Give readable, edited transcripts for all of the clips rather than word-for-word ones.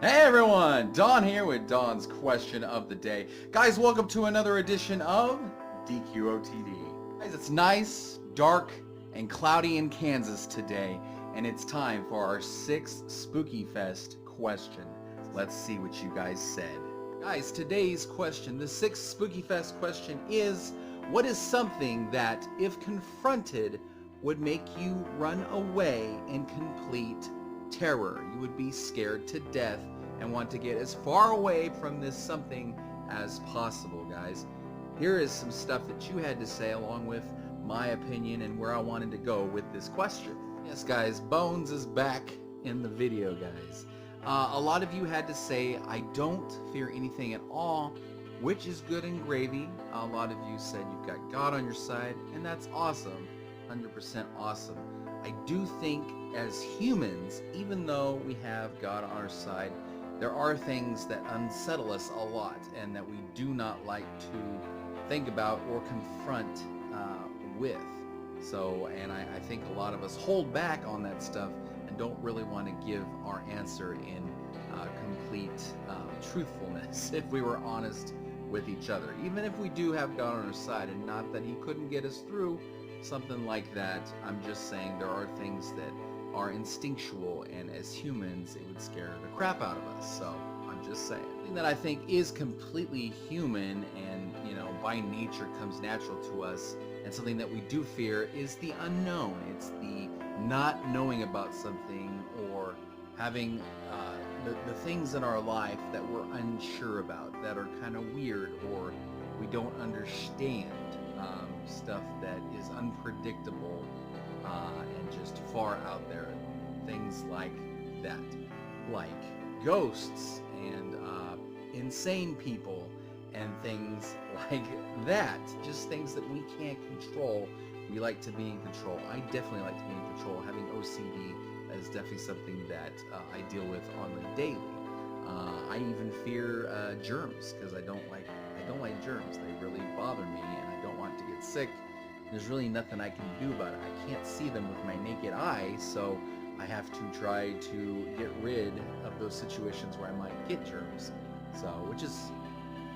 Hey everyone, Don here with Don's Question of the Day. Guys, welcome to another edition of DQOTD. Guys, it's nice, dark, and cloudy in Kansas today, and it's time for our 6th SpookyFest question. Let's see what you guys said. Guys, today's question, the 6th SpookyFest question is, what is something that, if confronted, would make you run away in complete terror? You would be scared to death and want to get as far away from this something as possible, guys. Here is some stuff that you had to say along with my opinion and where I wanted to go with this question. Yes, guys, Bones is back in the video, guys. A lot of you had to say, I don't fear anything at all, which is good and gravy. A lot of you said you've got God on your side, and that's awesome. 100% awesome. I do think as humans, even though we have God on our side, there are things that unsettle us a lot and that we do not like to think about or confront with. So, and I think a lot of us hold back on that stuff and don't really want to give our answer in complete truthfulness if we were honest with each other. Even if we do have God on our side, and not that he couldn't get us through something like that, I'm just saying there are things that are instinctual, and as humans it would scare the crap out of us. So I'm just saying. Something that I think is completely human and, you know, by nature comes natural to us, and something that we do fear is the unknown. It's the not knowing about something, or having the things in our life that we're unsure about, that are kind of weird, or we don't understand. Stuff that is unpredictable and just far out there. Things like that. Like ghosts and insane people and things like that. Just things that we can't control. We like to be in control. I definitely like to be in control. Having OCD is definitely something that I deal with on the daily. I even fear germs because I don't like germs. They really bother me, and I don't want to get sick. There's really nothing I can do about it. I can't see them with my naked eye, so I have to try to get rid of those situations where I might get germs. So, which is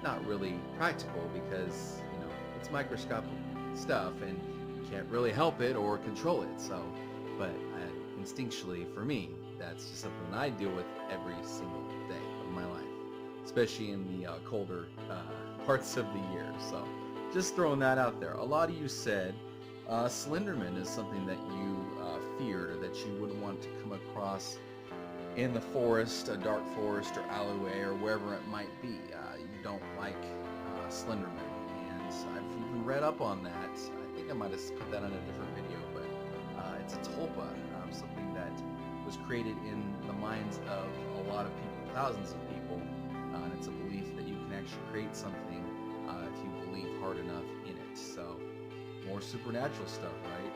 not really practical because, you know, it's microscopic stuff and you can't really help it or control it. So, but instinctually for me, that's just something I deal with every single day of my life, especially in the colder parts of the year. So just throwing that out there. A lot of you said Slenderman is something that you feared, or that you wouldn't want to come across in the forest, a dark forest or alleyway or wherever it might be. You don't like Slenderman, and I've even read up on that. I think I might have put that on a different video, but it's a tulpa, something that was created in the minds of a lot of people, thousands of people, and it's a belief that you can actually create something if you believe hard enough in it. So, more supernatural stuff, right?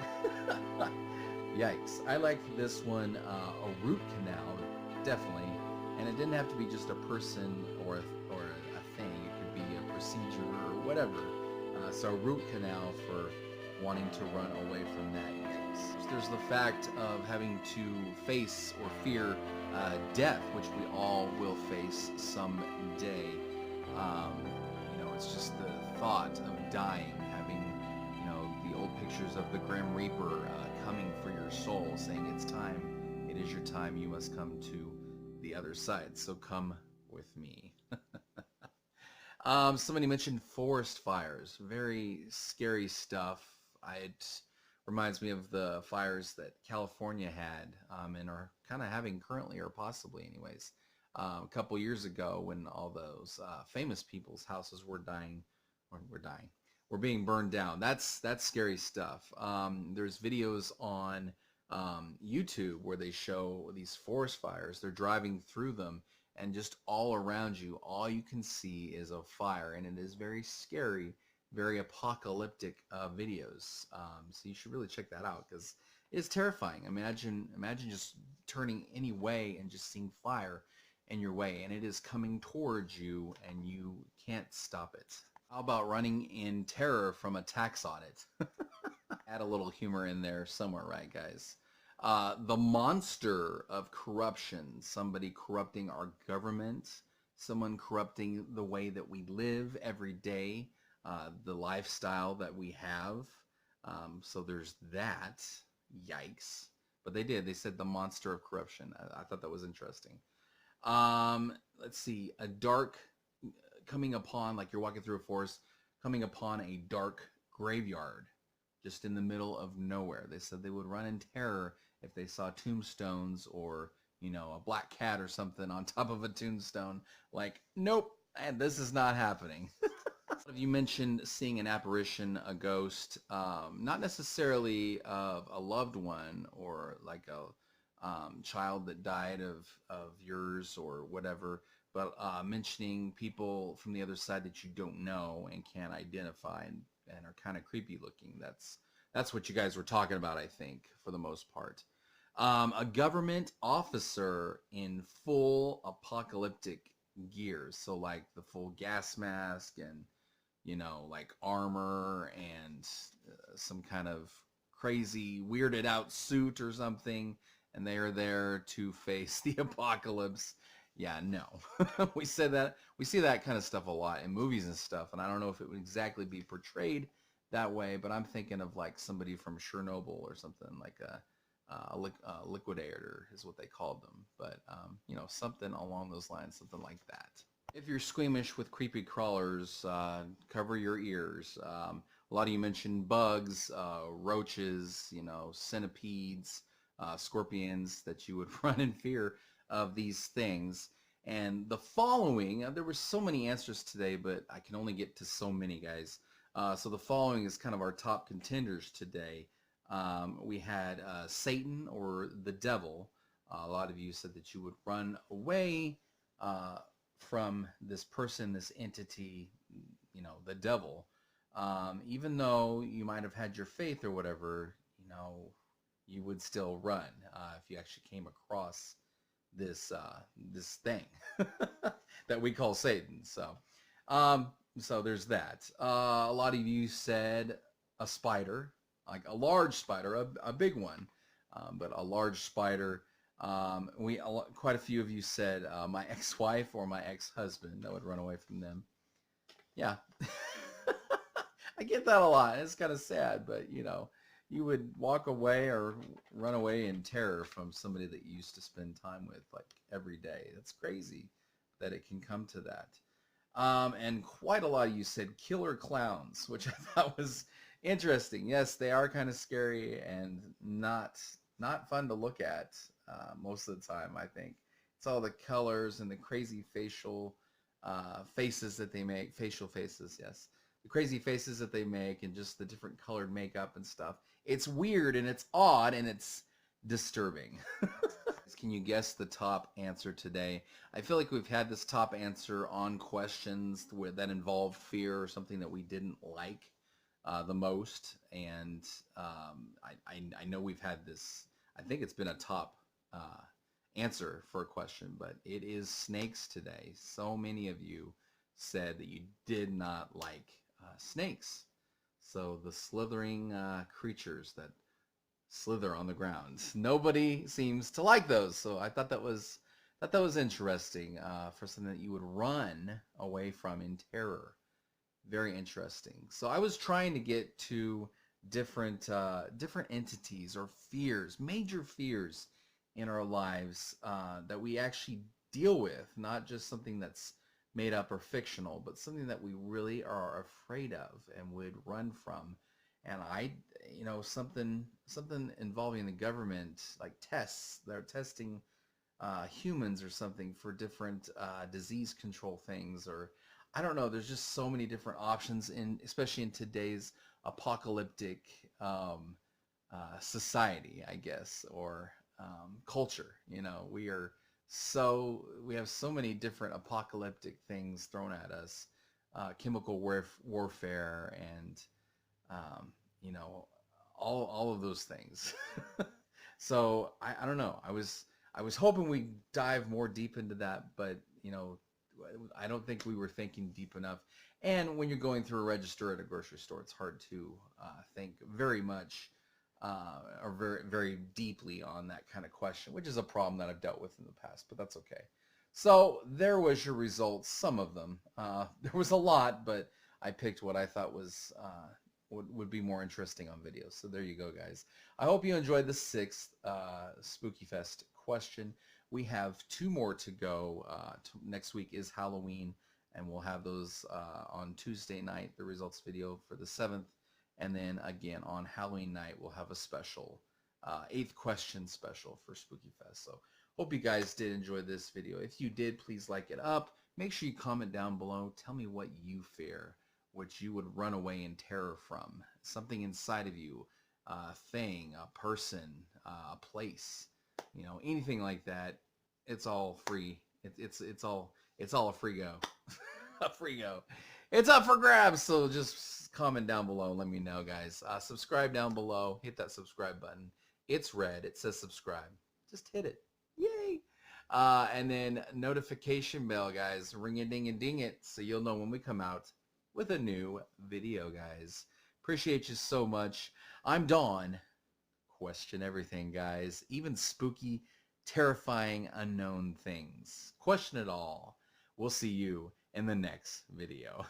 Yikes. I like this one, a root canal, definitely. And it didn't have to be just a person or a thing. It could be a procedure or whatever. So a root canal for wanting to run away from that. Yikes. There's the fact of having to face or fear death, which we all will face someday. You know, it's just the thought of dying, having, you know, the old pictures of the Grim Reaper coming for your soul, saying it's time, it is your time, you must come to the other side, so come with me. Somebody mentioned forest fires, very scary stuff. It reminds me of the fires that California had and are kind of having currently, or possibly anyways. A couple years ago, when all those famous people's houses were being burned down. That's scary stuff. There's videos on YouTube where they show these forest fires. They're driving through them, and just all around you, all you can see is a fire, and it is very scary, very apocalyptic videos. So you should really check that out because it's terrifying. Imagine just turning any way and just seeing fire in your way, and it is coming towards you and you can't stop it. How about running in terror from a tax audit? Add a little humor in there somewhere, right, guys? The monster of corruption, somebody corrupting our government, someone corrupting the way that we live every day, the lifestyle that we have. So there's that. Yikes. But they said the monster of corruption. I thought that was interesting. Let's see, a dark, coming upon, like you're walking through a forest, coming upon a dark graveyard just in the middle of nowhere. They said they would run in terror if they saw tombstones or, you know, a black cat or something on top of a tombstone. Like, nope, and this is not happening. You mentioned seeing an apparition, a ghost, not necessarily of a loved one or like a child that died of yours or whatever, but mentioning people from the other side that you don't know and can't identify and are kind of creepy looking. That's what you guys were talking about, I think, for the most part. A government officer in full apocalyptic gear, so like the full gas mask and, you know, like armor and some kind of crazy weirded out suit or something, and they are there to face the apocalypse. Yeah, no. We see that kind of stuff a lot in movies and stuff, and I don't know if it would exactly be portrayed that way, but I'm thinking of like somebody from Chernobyl or something, like a liquidator is what they called them, but you know, something along those lines, something like that. If you're squeamish with creepy crawlers, cover your ears. A lot of you mentioned bugs, roaches, you know, centipedes, scorpions, that you would run in fear of these things. And the following, there were so many answers today, but I can only get to so many, guys. So the following is kind of our top contenders today. We had Satan or the devil. A lot of you said that you would run away from this person, this entity, you know, the devil. Even though you might have had your faith or whatever, you know, you would still run if you actually came across this thing that we call Satan. So so there's that. A lot of you said a spider, like a large spider, a big one, but a large spider. Quite a few of you said my ex-wife or my ex-husband. I would run away from them. Yeah. I get that a lot. It's kind of sad, but you know, you would walk away or run away in terror from somebody that you used to spend time with like every day. That's crazy that it can come to that. And quite a lot of you said killer clowns, which I thought was interesting. Yes, they are kind of scary and not fun to look at most of the time, I think. It's all the colors and the crazy facial faces that they make. Facial faces, yes. The crazy faces that they make and just the different colored makeup and stuff. It's weird and it's odd and it's disturbing. Can you guess the top answer today? I feel like we've had this top answer on questions that involve fear or something that we didn't like the most. And I know we've had this, I think it's been a top answer for a question, but it is snakes today. So many of you said that you did not like snakes. So the slithering creatures that slither on the ground. Nobody seems to like those. So I thought that was interesting for something that you would run away from in terror. Very interesting. So I was trying to get to different entities or fears, major fears in our lives that we actually deal with, not just something that's made up or fictional, but something that we really are afraid of and would run from. And you know, something involving the government, like tests. They're testing humans or something for different disease control things, or I don't know. There's just so many different options especially in today's apocalyptic society, I guess, or culture. You know, we have so many different apocalyptic things thrown at us, chemical warfare and you know, all of those things. So I don't know. I was hoping we'd dive more deep into that, but you know, I don't think we were thinking deep enough. And when you're going through a register at a grocery store, it's hard to think very much or very, very deeply on that kind of question, which is a problem that I've dealt with in the past, but that's okay. So there was your results, some of them. There was a lot, but I picked what I thought was would be more interesting on video. So there you go, guys. I hope you enjoyed the 6th SpookyFest question. We have 2 more to go. Next week is Halloween, and we'll have those on Tuesday night, the results video for the 7th. And then again on Halloween night, we'll have a special 8th question special for SpookyFest. So hope you guys did enjoy this video. If you did, please like it up. Make sure you comment down below. Tell me what you fear, what you would run away in terror from. Something inside of you, a thing, a person, a place, you know, anything like that. It's all free. It's all a free go. A free go. It's up for grabs. So just comment down below. Let me know, guys. Subscribe down below. Hit that subscribe button. It's red. It says subscribe. Just hit it. Yay. And then notification bell, guys. Ring a ding and ding it so you'll know when we come out with a new video, guys. Appreciate you so much. I'm Dawn. Question everything, guys. Even spooky, terrifying, unknown things. Question it all. We'll see you in the next video.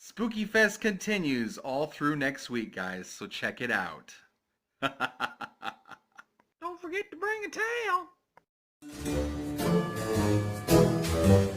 SpookyFest continues all through next week, guys, so check it out. Don't forget to bring a tail.